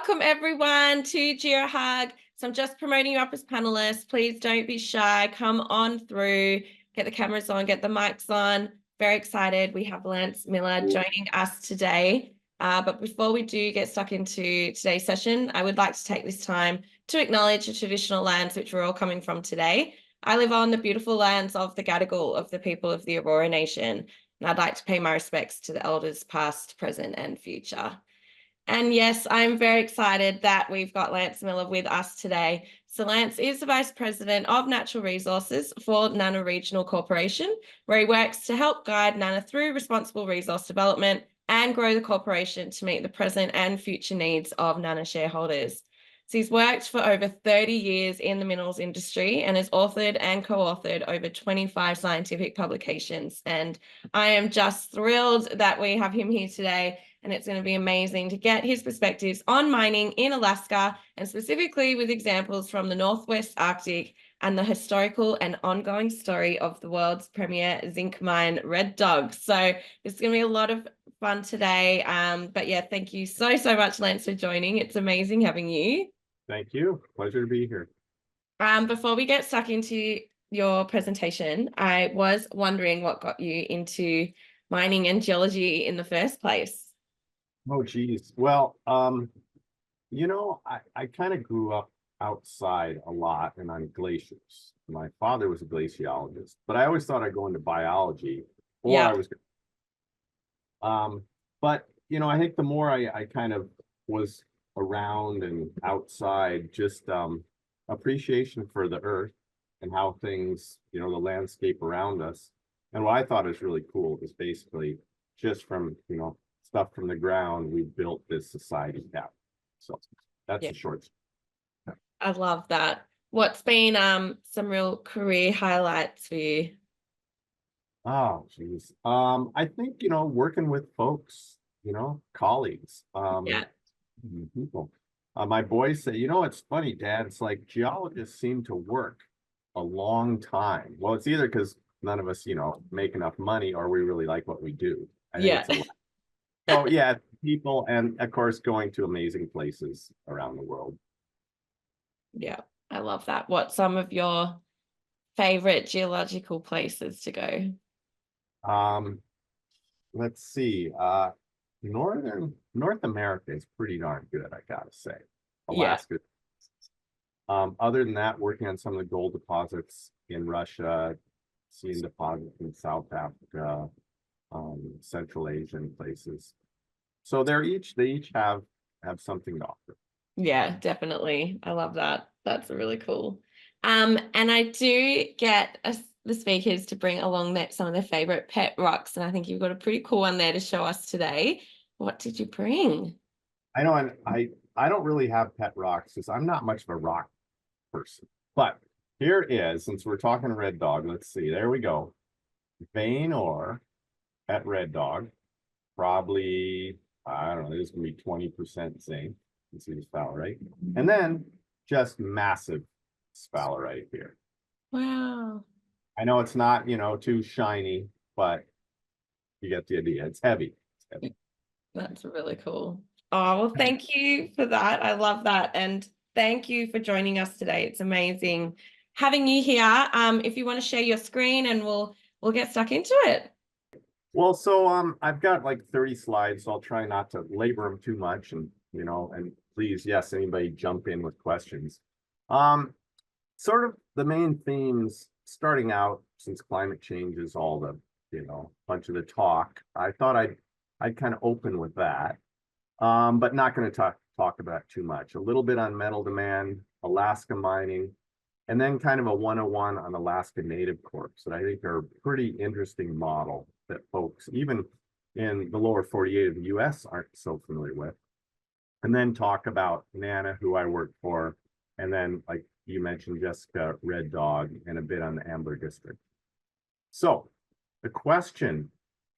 Welcome everyone to Jira Hug. So I'm just promoting you up as panelists. Please don't be shy. Come on through, get the cameras on, get the mics on. Very excited. We have Lance Miller joining us today. But before we do get stuck into today's session, I would like to take this time to acknowledge the traditional lands which we're all coming from today. I live on the beautiful lands of the Gadigal of the people of the Aurora Nation, and I'd like to pay my respects to the elders past, present, and future. And yes, I'm very excited that we've got Lance Miller with us today. So Lance is the Vice President of Natural Resources for Nana Regional Corporation, where he works to help guide Nana through responsible resource development and grow the corporation to meet the present and future needs of Nana shareholders. So he's worked for over 30 years in the minerals industry and has authored and co-authored over 25 scientific publications. And I am just thrilled that we have him here today. And it's going to be amazing to get his perspectives on mining in Alaska, and specifically with examples from the Northwest Arctic and the historical and ongoing story of the world's premier zinc mine, Red Dog. So it's going to be a lot of fun today. But yeah, thank you so much, Lance, for joining. It's amazing having you. Thank you. Pleasure to be here. Before we get stuck into your presentation, I was wondering what got you into mining and geology in the first place. Oh, geez. Well, you know, I kind of grew up outside a lot and on glaciers. My father was a glaciologist, but I always thought I'd go into biology, or Yeah. I was. But you know, I think the more I kind of was around and outside, just appreciation for the earth and how things, you know, the landscape around us. And what I thought was really cool is basically just from, you know, stuff from the ground, we built this society now. So that's the short story. I love that. What's been some real career highlights for you? Oh, geez. I think, you know, working with folks, you know, colleagues, Yeah. people. My boys say, you know, it's funny, Dad. It's like geologists seem to work a long time. Well, it's either because none of us, you know, make enough money, or we really like what we do. I think it's a lot. So yeah, people, and of course going to amazing places around the world. Yeah, I love that. What's some of your favorite geological places to go? Let's see. North America is pretty darn good, I gotta say. Yeah. Alaska. Other than that, working on some of the gold deposits in Russia, seeing deposits in South Africa, Central Asian places. So they each have something to offer. Yeah, definitely. I love that. That's really cool. And I do get the speakers to bring along some of their favorite pet rocks, and I think you've got a pretty cool one there to show us today. What did you bring? I know, and I don't really have pet rocks because I'm not much of a rock person. But here is, since we're talking Red Dog, let's see. There we go. Vein ore at Red Dog, probably, I don't know, this is gonna be 20% zinc. You see the sphalerite. And then just massive sphalerite here. Wow. I know it's not, you know, too shiny, but you get the idea. It's heavy. It's heavy. That's really cool. Oh, well, thank you for that. I love that. And thank you for joining us today. It's amazing having you here. If you want to share your screen, and we'll get stuck into it. Well, so I've got like 30 slides, so I'll try not to labor them too much, and you know, and please, yes, anybody jump in with questions. Sort of the main themes starting out, since climate change is all the, you know, bunch of the talk, I thought I'd kind of open with that. But not going to talk about too much. A little bit on metal demand, Alaska mining, and then kind of a 101 on Alaska Native Corps that I think are a pretty interesting model that folks, even in the lower 48 of the US, aren't so familiar with. And then talk about Nana, who I work for, and then, like you mentioned, Jessica, Red Dog, and a bit on the Ambler District. So a question,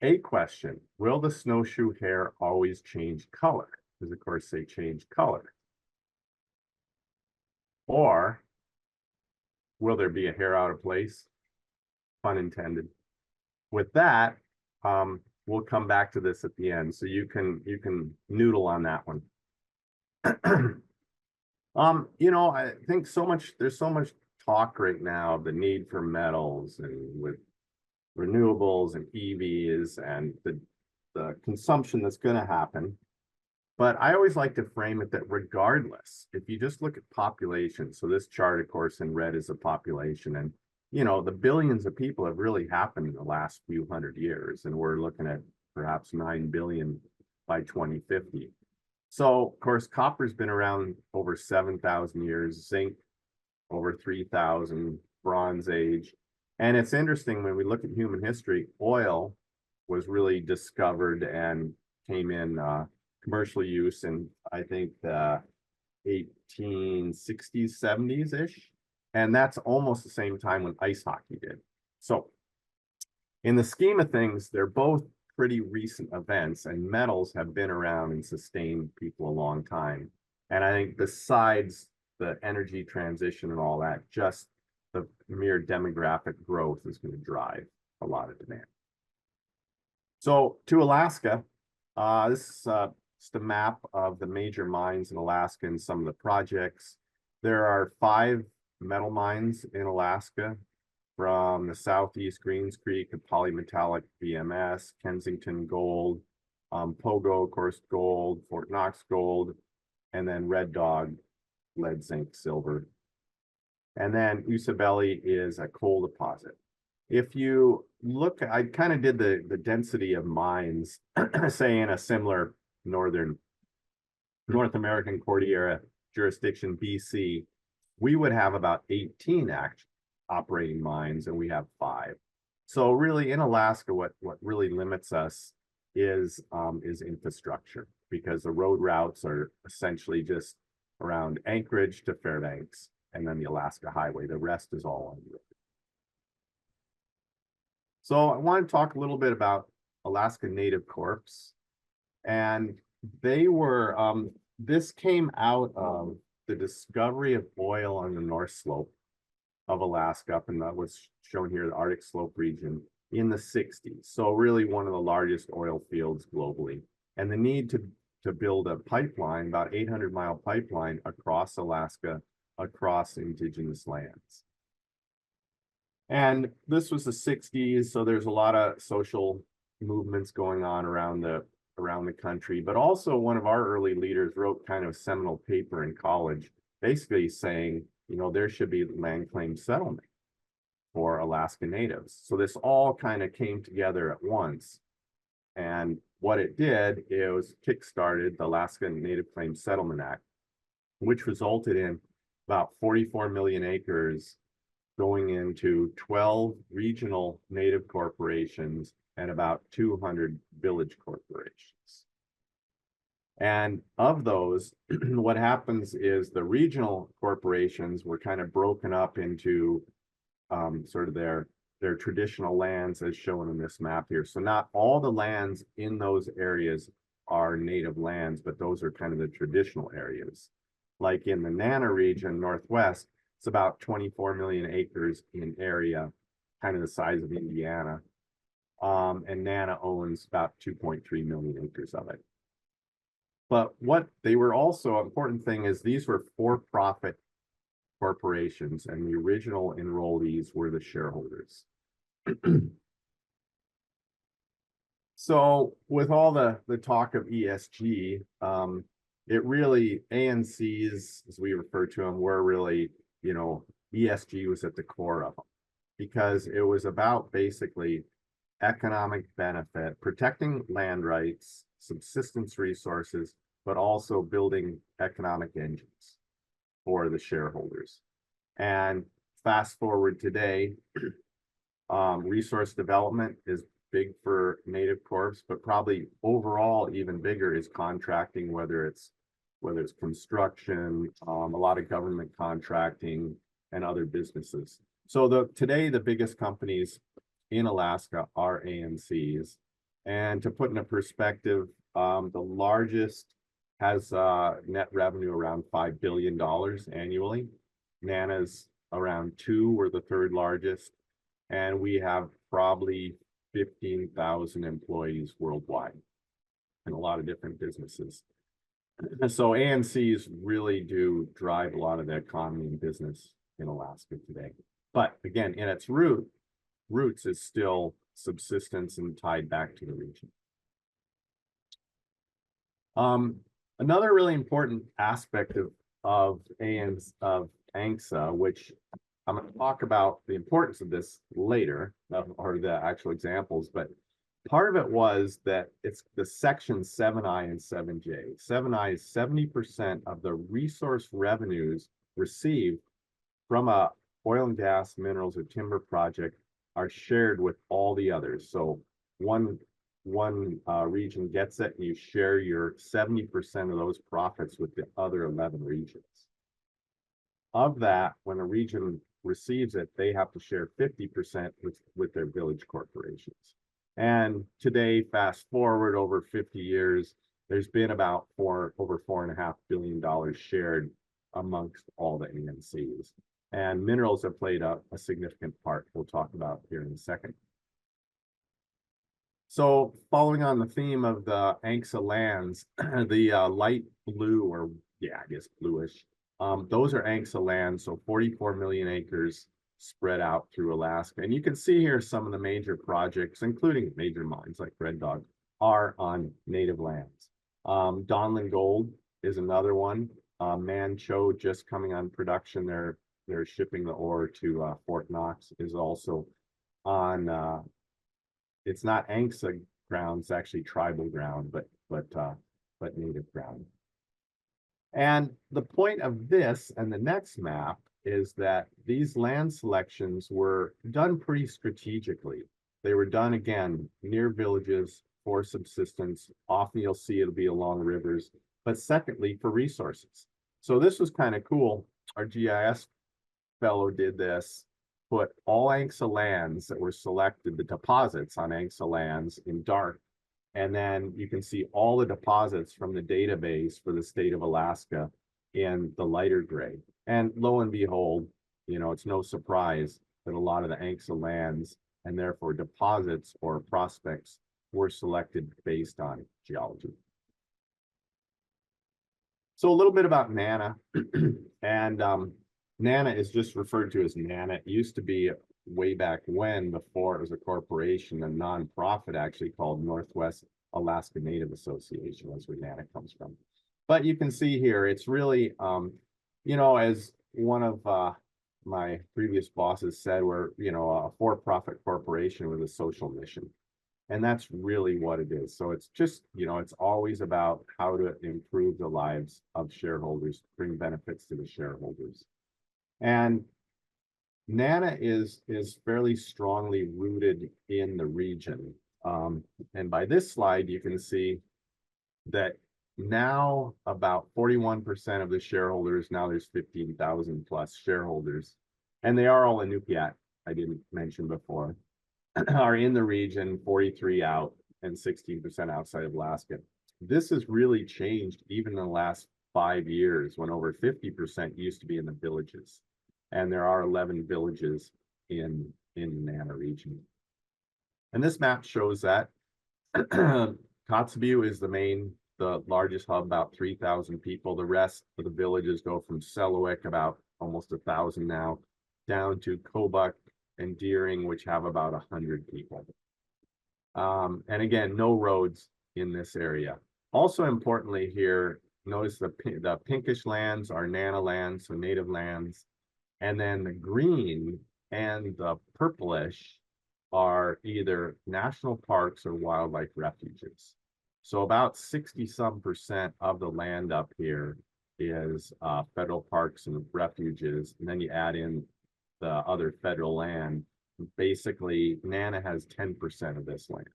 will the snowshoe hare always change color? Because of course they change color. Or will there be a hare out of place? Pun intended. With that, we'll come back to this at the end, so you can noodle on that one. I think there's so much talk right now of the need for metals and with renewables and EVs and the consumption that's going to happen. But I always like to frame it that regardless, if you just look at population, so this chart, of course, in red is the population, and the billions of people have really happened in the last few hundred years, and we're looking at perhaps 9 billion by 2050. So, of course, copper's been around over 7,000 years, zinc over 3,000, Bronze Age. And it's interesting when we look at human history, oil was really discovered and came in commercial use in, I think, the 1860s, 70s-ish. And that's almost the same time when ice hockey did. So in the scheme of things, they're both pretty recent events, and metals have been around and sustained people a long time. And I think besides the energy transition and all that, just the mere demographic growth is going to drive a lot of demand. So to Alaska, this is just a map of the major mines in Alaska and some of the projects. There are 5 metal mines in Alaska, from the Southeast Greens Creek, a polymetallic VMS, Kensington Gold, Pogo, of course, gold, Fort Knox Gold, and then Red Dog, lead, zinc, silver. And then Usabelli is a coal deposit. If you look, I kind of did the density of mines, say in a similar North American Cordillera jurisdiction, BC, we would have about 18 operating mines, and we have 5. So really in Alaska, what really limits us is infrastructure, because the road routes are essentially just around Anchorage to Fairbanks, and then the Alaska Highway. The rest is all on the road. So I want to talk a little bit about Alaska Native Corps. And they were, this came out of the discovery of oil on the North Slope of Alaska, up in what's shown here, the Arctic Slope region, in the 60s. So really one of the largest oil fields globally. And the need to build a pipeline, about 800-mile pipeline across Alaska, across indigenous lands. And this was the 60s, so there's a lot of social movements going on around the country. But also one of our early leaders wrote kind of a seminal paper in college, basically saying, there should be land claim settlement for Alaska Natives. So this all kind of came together at once. And what it did, it was kickstarted the Alaska Native Claims Settlement Act, which resulted in about 44 million acres going into 12 regional Native corporations and about 200 village corporations. And of those, what happens is the regional corporations were kind of broken up into sort of their traditional lands, as shown in this map here. So not all the lands in those areas are native lands, but those are kind of the traditional areas. Like in the Nana region, Northwest, it's about 24 million acres in area, kind of the size of Indiana. And Nana owns about 2.3 million acres of it. But what they were also, important thing is these were for-profit corporations, and the original enrollees were the shareholders. So with all the talk of ESG, it really, ANCs, as we refer to them, were really, ESG was at the core of them, because it was about basically economic benefit, protecting land rights, subsistence resources, but also building economic engines for the shareholders. And fast forward today, resource development is big for Native Corps, but probably overall even bigger is contracting, whether it's construction, a lot of government contracting, and other businesses. So today the biggest companies in Alaska are ANCs. And to put in a perspective, the largest has net revenue around $5 billion annually. Nana's around 2, we're the 3rd largest. And we have probably 15,000 employees worldwide in a lot of different businesses. So ANCs really do drive a lot of the economy and business in Alaska today. But again, in its roots is still subsistence and tied back to the region. Another really important aspect of ANCSA, which I'm going to talk about the importance of this later, or the actual examples, but part of it was that it's the section 7I and 7J. 7I is 70% of the resource revenues received from a oil and gas, minerals, or timber project are shared with all the others. So one region gets it, and you share your 70% of those profits with the other 11 regions. Of that, when a region receives it, they have to share 50% with their village corporations. And today, fast forward over 50 years, there's been about over $4.5 billion shared amongst all the ANCs. And minerals have played a significant part we'll talk about here in a second. So following on the theme of the ANCSA lands, the light blue, or yeah, I guess bluish, those are ANCSA lands, so 44 million acres spread out through Alaska. And you can see here some of the major projects, including major mines like Red Dog, are on native lands. Donlin Gold is another one. Manh Choh just coming on production. They're shipping the ore to Fort Knox, is also on it's not ANCSA ground, it's actually tribal ground, but native ground. And the point of this and the next map is that these land selections were done pretty strategically. They were done, again, near villages for subsistence. Often you'll see it'll be along rivers, but secondly, for resources. So this was kind of cool. Our GIS fellow did this, put all ANCSA lands that were selected, the deposits on ANCSA lands, in dark. And then you can see all the deposits from the database for the state of Alaska in the lighter gray. And lo and behold, you know, it's no surprise that a lot of the ANCSA lands, and therefore deposits or prospects, were selected based on geology. So a little bit about NANA. And NANA is just referred to as NANA. It used to be, way back when, before it was a corporation, a nonprofit actually called Northwest Alaska Native Association. That's where NANA comes from. But you can see here, it's really, you know, as one of my previous bosses said, we're, you know, a for-profit corporation with a social mission. And that's really what it is. So it's just, you know, it's always about how to improve the lives of shareholders, bring benefits to the shareholders. And NANA is fairly strongly rooted in the region. And by this slide, you can see that now about 41% of the shareholders, now there's 15,000 plus shareholders, and they are all Inupiat, I didn't mention before, are in the region, 43 out and 16% outside of Alaska. This has really changed even in the last 5 years, when over 50% used to be in the villages. And there are 11 villages in the NANA region. And this map shows that Kotzebue is the largest hub, about 3,000 people. The rest of the villages go from Selawik, about almost 1,000 now, down to Kobuk and Deering, which have about 100 people. And again, no roads in this area. Also importantly here, notice the pinkish lands are NANA lands, so native lands. And then the green and the purplish are either national parks or wildlife refuges. So about 60-some% of the land up here is federal parks and refuges. And then you add in the other federal land. Basically, NANA has 10% of this land.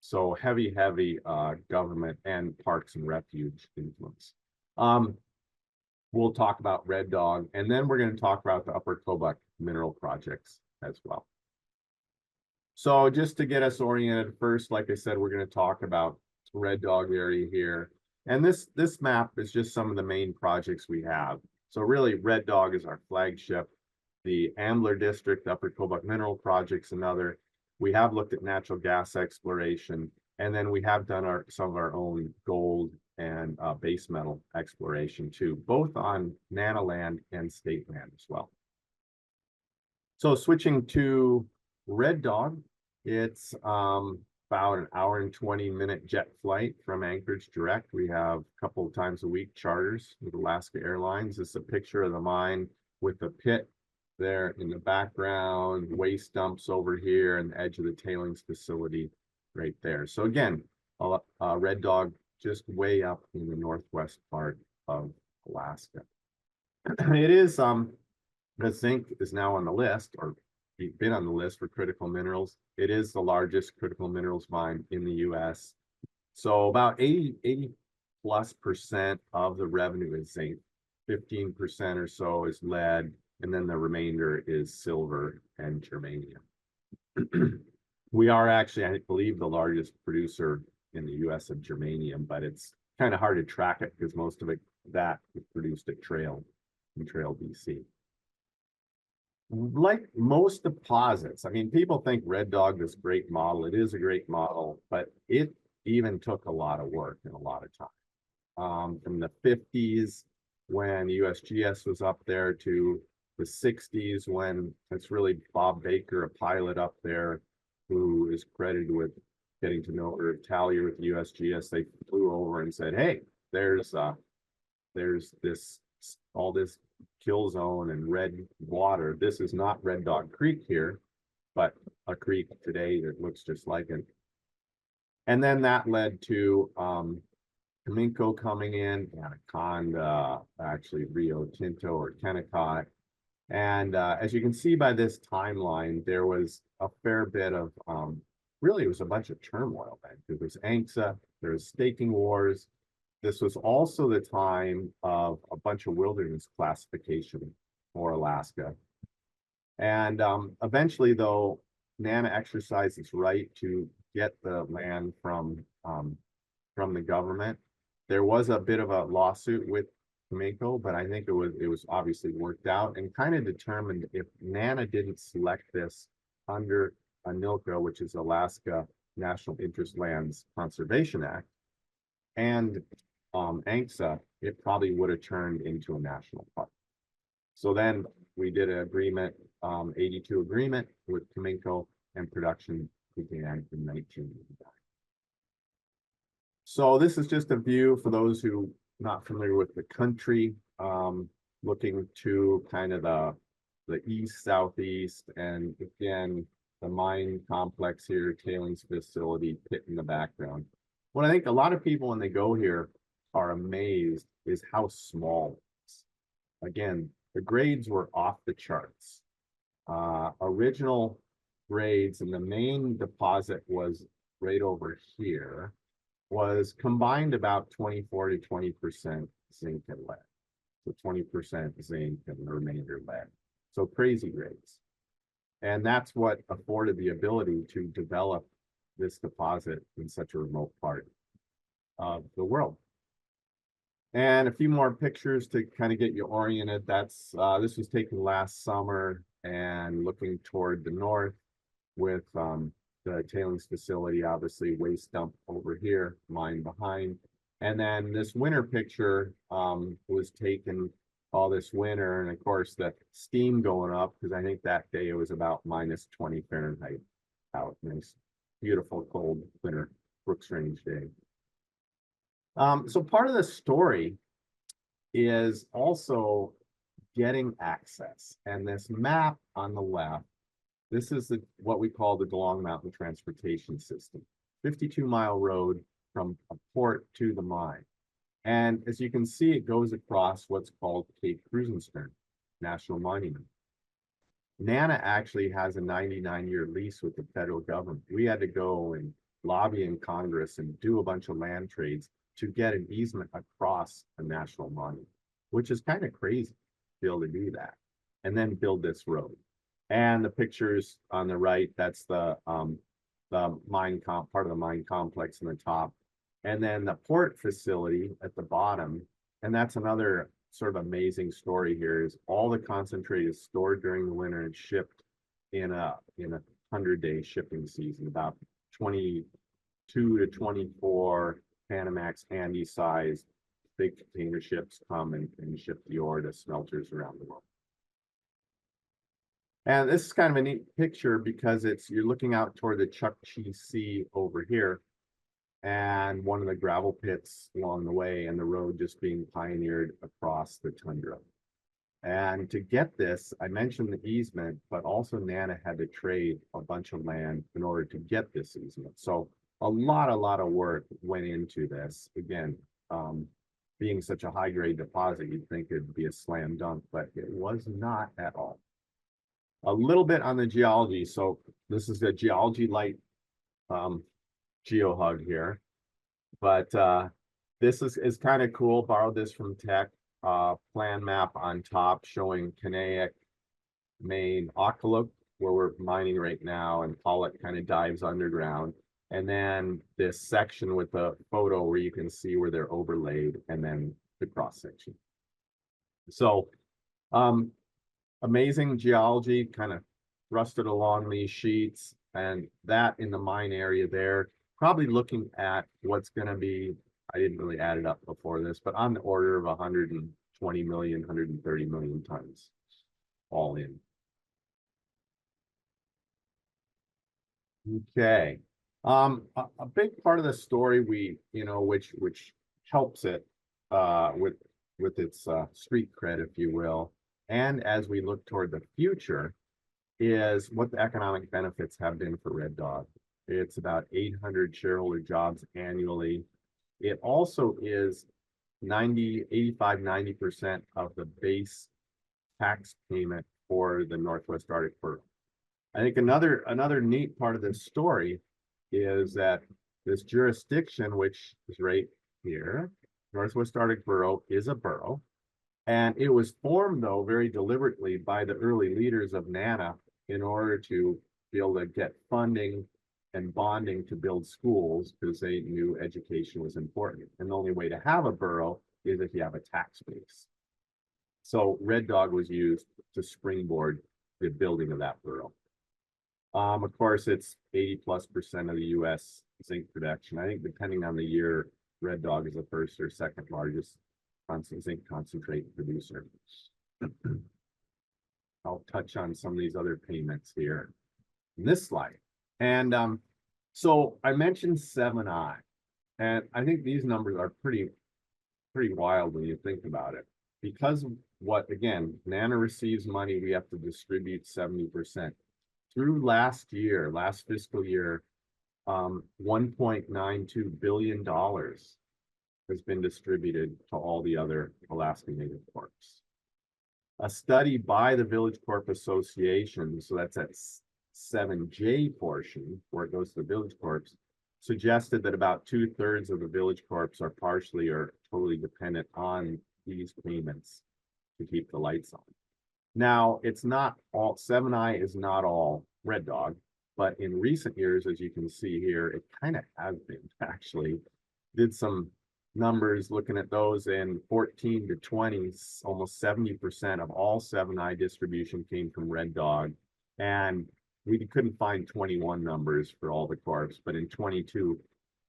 So heavy government and parks and refuge influence. We'll talk about Red Dog, and then we're going to talk about the Upper Kobuk mineral projects as well. So just to get us oriented first, like I said, we're going to talk about Red Dog area here. And this map is just some of the main projects we have. So really, Red Dog is our flagship. The Ambler District, Upper Kobuk Mineral Project's another. We have looked at natural gas exploration. And then we have done some of our own gold and base metal exploration too, both on Nanaland and state land as well. So switching to Red Dog, it's about an hour and 20-minute jet flight from Anchorage direct. We have a couple of times a week charters with Alaska Airlines. This is a picture of the mine with the pit there in the background, waste dumps over here, and the edge of the tailings facility right there. So again, Red Dog just way up in the northwest part of Alaska. It is the zinc is now on the list, or been on the list for critical minerals. It is the largest critical minerals mine in the US. So about 80 plus percent of the revenue is zinc, 15% or so is lead, and then the remainder is silver and germanium. We are actually, I believe, the largest producer in the US of germanium, but it's kind of hard to track it because most of it that is produced at Trail in Trail, BC. Like most deposits, I mean, people think Red Dog is a great model. It is a great model, but it even took a lot of work and a lot of time. From the 50s, when USGS was up there, to the 60s, when it's really Bob Baker, a pilot up there, who is credited with getting to know Herb Tallier with USGS. They flew over and said, hey, there's this all this kill zone and red water. This is not Red Dog Creek here, but a creek today that looks just like it. And then that led to Cominco coming in, Anaconda, actually Rio Tinto or Kennecott. And as you can see by this timeline, there was a fair bit of, really it was a bunch of turmoil then. There was ANCSA, there was staking wars. This was also the time of a bunch of wilderness classification for Alaska. And eventually, though, NANA exercised its right to get the land from the government. There was a bit of a lawsuit with Cominco, but I think it was obviously worked out and kind of determined if NANA didn't select this under ANILCA, which is Alaska National Interest Lands Conservation Act, and ANCSA, it probably would have turned into a national park. So then we did an agreement, 82 agreement with Cominco, and production began in 1989. So this is just a view for those who not familiar with the country, looking to kind of the east, southeast, and again, the mine complex here, tailings facility, pit in the background. What I think a lot of people when they go here are amazed is how small it is. Again, the grades were off the charts. Original grades, and the main deposit was right over here, was combined about 24 to 20% zinc and lead. So 20% zinc and the remainder lead. So crazy grades. And that's what afforded the ability to develop this deposit in such a remote part of the world. And a few more pictures to kind of get you oriented. That's this was taken last summer and looking toward the north with the tailings facility, obviously waste dump over here, mine behind. And then this winter picture was taken all this winter, and of course the steam going up, because I think that day it was about minus 20 Fahrenheit out. Nice, beautiful, cold winter Brooks Range day. So part of the story is also getting access. And this map on the left, this is what we call the DeLong Mountain Transportation System, 52-mile road from a port to the mine. And as you can see, it goes across what's called Cape Krusenstern National Monument. NANA actually has a 99-year lease with the federal government. We had to go and lobby in Congress and do a bunch of land trades to get an easement across a national monument, which is kind of crazy to be able to do that, and then build this road. And the pictures on the right, that's the mine part of the mine complex in the top. And then the port facility at the bottom. And that's another sort of amazing story here, is all the concentrate is stored during the winter and shipped in a 100-day shipping season, about 20 2 to 24 Panamax handy-sized big container ships come and ship the ore to smelters around the world. And this is kind of a neat picture because you're looking out toward the Chukchi Sea over here, and one of the gravel pits along the way, and the road just being pioneered across the tundra. And to get this, I mentioned the easement, but also Nana had to trade a bunch of land in order to get this easement. So a lot of work went into this. Again, being such a high grade deposit, you'd think it'd be a slam dunk, but it was not at all. A little bit on the geology. So this is the geology light geohug here, but this is kind of cool. Borrowed this from Tech. Plan map on top showing Kanaick, Maine, Okaluk, where we're mining right now, and Pollock kind of dives underground. And then this section with the photo where you can see where they're overlaid, and then the cross section. So amazing geology, kind of rusted along these sheets, and that in the mine area there, probably looking at what's going to be, I didn't really add it up before this, but on the order of 120 million, 130 million tons all in. Okay. A big part of the story which helps it with its street cred, if you will, and as we look toward the future, is what the economic benefits have been for Red Dog. It's about 800 shareholder jobs annually. It also is 90% of the base tax payment for the Northwest Arctic Borough. I think another neat part of this story is that this jurisdiction, which is right here, Northwest Arctic Borough, is a borough. And it was formed, though, very deliberately by the early leaders of NANA in order to be able to get funding and bonding to build schools, because they knew education was important. And the only way to have a borough is if you have a tax base. So Red Dog was used to springboard the building of that borough. Of course, it's 80+% of the U.S. zinc production. I think depending on the year, Red Dog is the first or second largest zinc concentrate producer. I'll touch on some of these other payments here in this slide. And so I mentioned 7I, and I think these numbers are pretty wild when you think about it. Because what, again, NANA receives money, we have to distribute 70%. Through last fiscal year, $1.92 billion has been distributed to all the other Alaska Native Corps. A study by the Village Corp Association, so that's that 7J portion where it goes to the Village Corps, suggested that about 2/3 of the Village Corps are partially or totally dependent on these payments to keep the lights on. Now, it's not all, 7I is not all Red Dog, but in recent years, as you can see here, it kind of has been, actually. Did some numbers looking at those in 14 to 20, almost 70% of all 7I distribution came from Red Dog. And we couldn't find 21 numbers for all the corps, but in 22,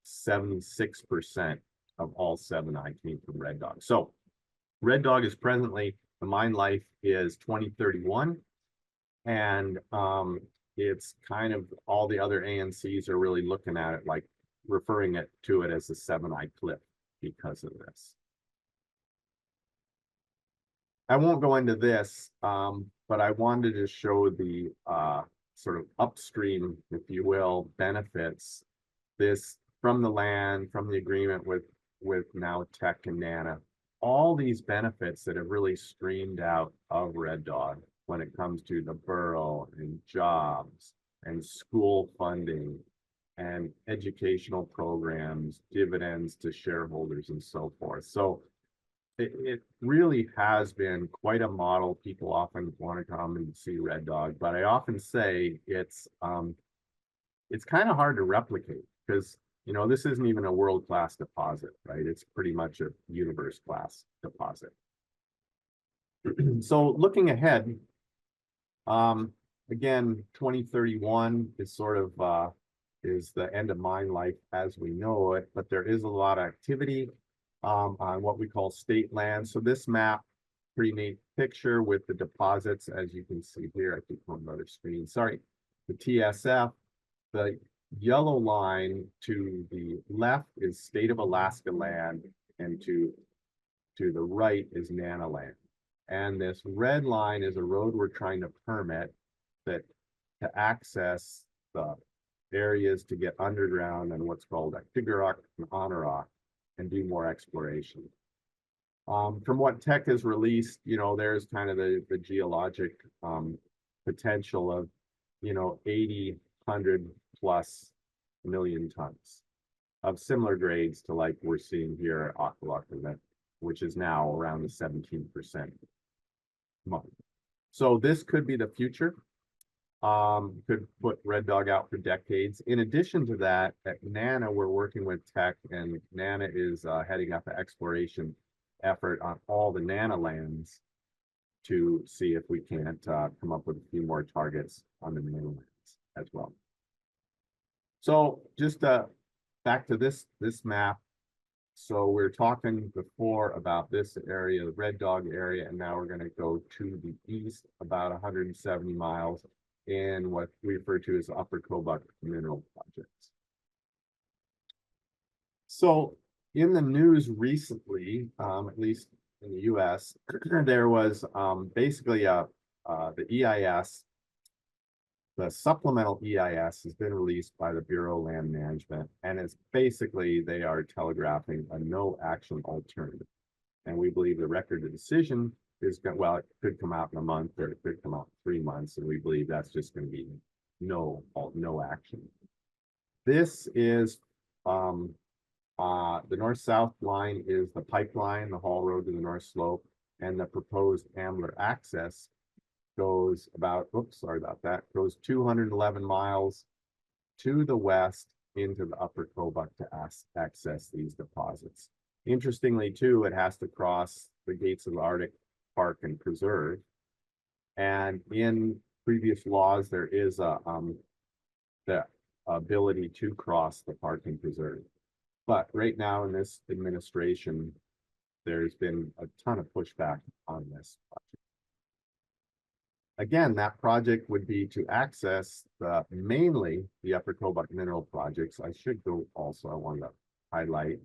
76% of all 7I came from Red Dog. So Red Dog is presently, the mine life is 2031, and it's kind of all the other ANCs are really looking at it like referring to it as a 7I cliff because of this. I won't go into this, but I wanted to show the sort of upstream, if you will, benefits this from the land, from the agreement with now Tech and NANA. All these benefits that have really streamed out of Red Dog when it comes to the borough and jobs and school funding and educational programs, dividends to shareholders and so forth. So it really has been quite a model. People often want to come and see Red Dog, but I often say it's kind of hard to replicate because this isn't even a world-class deposit, right? It's pretty much a universe-class deposit. So looking ahead, again, 2031 is sort of is the end of mine life as we know it, but there is a lot of activity on what we call state land. So this map, pretty neat picture with the deposits, as you can see here. I keep on another screen. Sorry, the TSF. The yellow line to the left is state of Alaska land, and to the right is NANA land. And this red line is a road we're trying to permit that to access the areas to get underground and what's called Tiggerok and Honorok and do more exploration. From what tech has released, there's kind of the geologic potential of, 80, 100 plus million tons of similar grades to like we're seeing here at Aqualuk, which is now around the 17% mark. So this could be the future. Could put Red Dog out for decades. In addition to that, at NANA, we're working with tech, and NANA is heading up an exploration effort on all the NANA lands to see if we can't come up with a few more targets on the NANA lands as well. So just back to this map. So we're talking before about this area, the Red Dog area, and now we're going to go to the east about 170 miles in what we refer to as Upper Kobuk mineral projects. So in the news recently, at least in the US, there was basically the EIS, the supplemental EIS has been released by the Bureau of Land Management, and it's basically they are telegraphing a no action alternative. And we believe the record of decision is going, well, it could come out in a month or it could come out in 3 months, and we believe that's just going to be no action. This is the north-south line is the pipeline, the haul road to the North Slope, and the proposed Ambler access goes about, oops, sorry about that, goes 211 miles to the west into the Upper Kobuk to access these deposits. Interestingly, too, it has to cross the gates of the Arctic Park and Preserve. And in previous laws, there is the ability to cross the park and preserve. But right now in this administration, there's been a ton of pushback on this project. Again, that project would be to access mainly the Upper Kobuk mineral projects. I should go also, I wanted to highlight.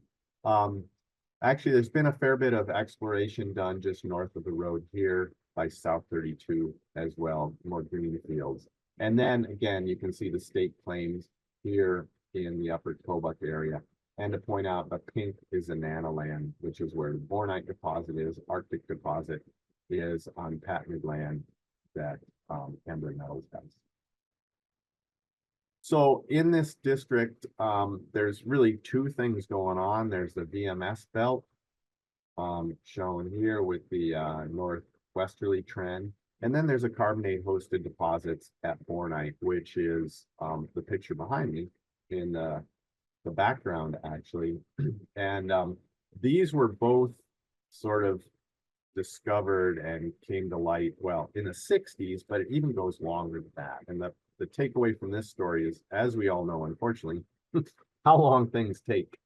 Actually, there's been a fair bit of exploration done just north of the road here by South 32 as well, more green fields. And then again, you can see the state claims here in the Upper Kobuk area. And to point out, the pink is the NANA land, which is where the bornite deposit is, Arctic deposit is on patented land that Ambler Metals has. So in this district, there's really two things going on. There's the VMS belt shown here with the northwesterly trend. And then there's a carbonate hosted deposits at bornite, which is the picture behind me in the background actually. And these were both sort of discovered and came to light, well, in the 60s, but it even goes longer than that. And the takeaway from this story is, as we all know, unfortunately, how long things take.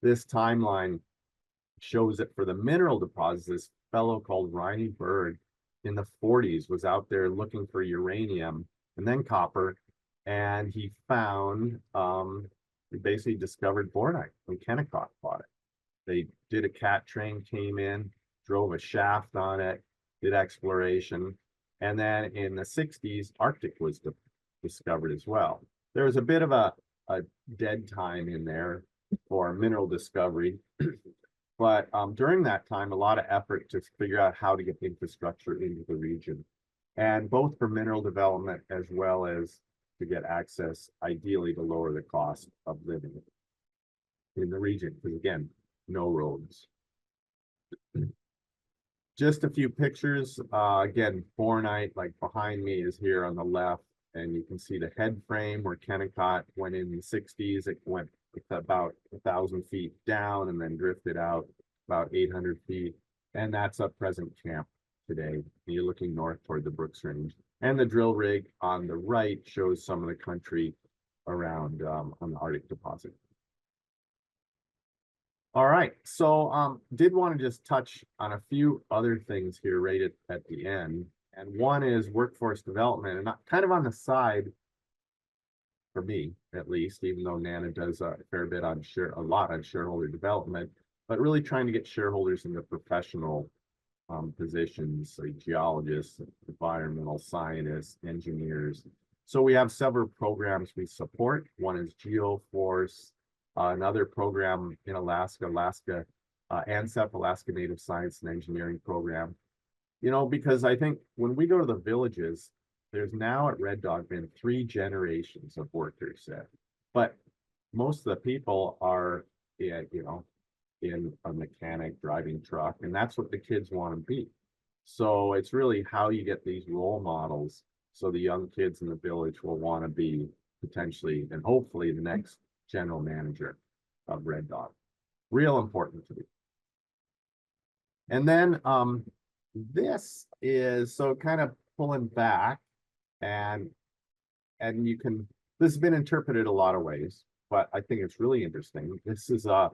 This timeline shows that for the mineral deposits, this fellow called Riney Berg in the 40s was out there looking for uranium and then copper, and he found, he basically discovered bornite, and Kennecott bought it. They did a cat train, came in, drove a shaft on it, did exploration. And then in the 60s, Arctic was discovered as well. There was a bit of a dead time in there for mineral discovery. But during that time, a lot of effort to figure out how to get infrastructure into the region. And both for mineral development as well as to get access, ideally to lower the cost of living in the region. Because again, no roads. Just a few pictures. Again, bornite, like behind me is here on the left, and you can see the head frame where Kennecott went in the 60s. It went about 1,000 feet down and then drifted out about 800 feet. And that's a present camp today. You're looking north toward the Brooks Range. And the drill rig on the right shows some of the country around on the Arctic deposit. All right, so did want to just touch on a few other things here right at the end. And one is workforce development, and kind of on the side for me, at least, even though Nana does a fair bit on a lot on shareholder development, but really trying to get shareholders into professional positions, like geologists, environmental scientists, engineers. So we have several programs we support. One is Geoforce, another program in Alaska, ANSEP, Alaska Native Science and Engineering Program. You know, because I think when we go to the villages, there's now at Red Dog been 3 generations of workers there, but most of the people are, you know, in a mechanic driving truck, and that's what the kids want to be. So it's really how you get these role models so the young kids in the village will want to be potentially and hopefully the next general manager of Red Dog. Real important to me. And then this is so kind of pulling back, and you can, this has been interpreted a lot of ways, but I think it's really interesting. This is a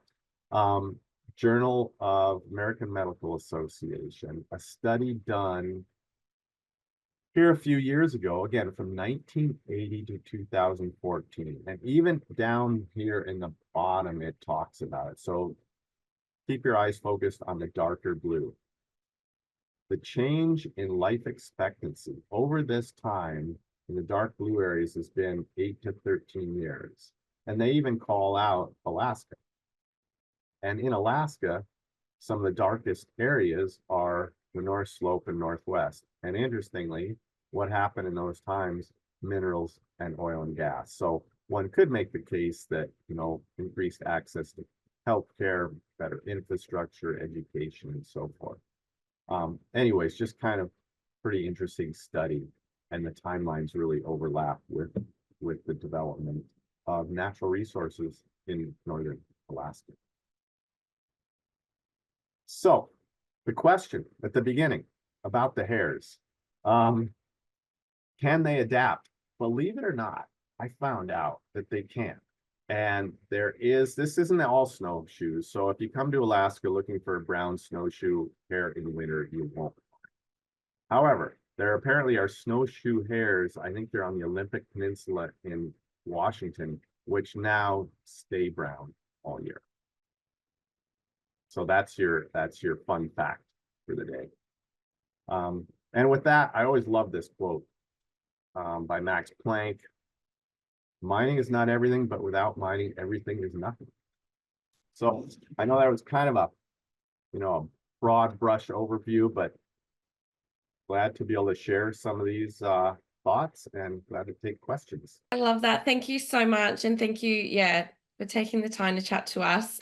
Journal of American Medical Association, a study done here a few years ago, again, from 1980 to 2014. And even down here in the bottom, it talks about it. So keep your eyes focused on the darker blue. The change in life expectancy over this time in the dark blue areas has been 8 to 13 years. And they even call out Alaska. And in Alaska, some of the darkest areas are the North Slope and Northwest. And interestingly, what happened in those times, minerals and oil and gas. So one could make the case that, you know, increased access to healthcare, better infrastructure, education, and so forth. Anyways, just kind of pretty interesting study, and the timelines really overlap with the development of natural resources in northern Alaska. So the question at the beginning about the hares, can they adapt? Believe it or not, I found out that they can. And this isn't all snowshoes. So if you come to Alaska looking for a brown snowshoe hare in winter, you won't. However, there apparently are snowshoe hares. I think they're on the Olympic Peninsula in Washington, which now stay brown all year. So that's your fun fact for the day. And with that, I always love this quote by Max Planck. Mining is not everything, but without mining, everything is nothing. So I know that was kind of a, you know, a broad brush overview, but glad to be able to share some of these thoughts and glad to take questions. I love that. Thank you so much. And thank you, for taking the time to chat to us.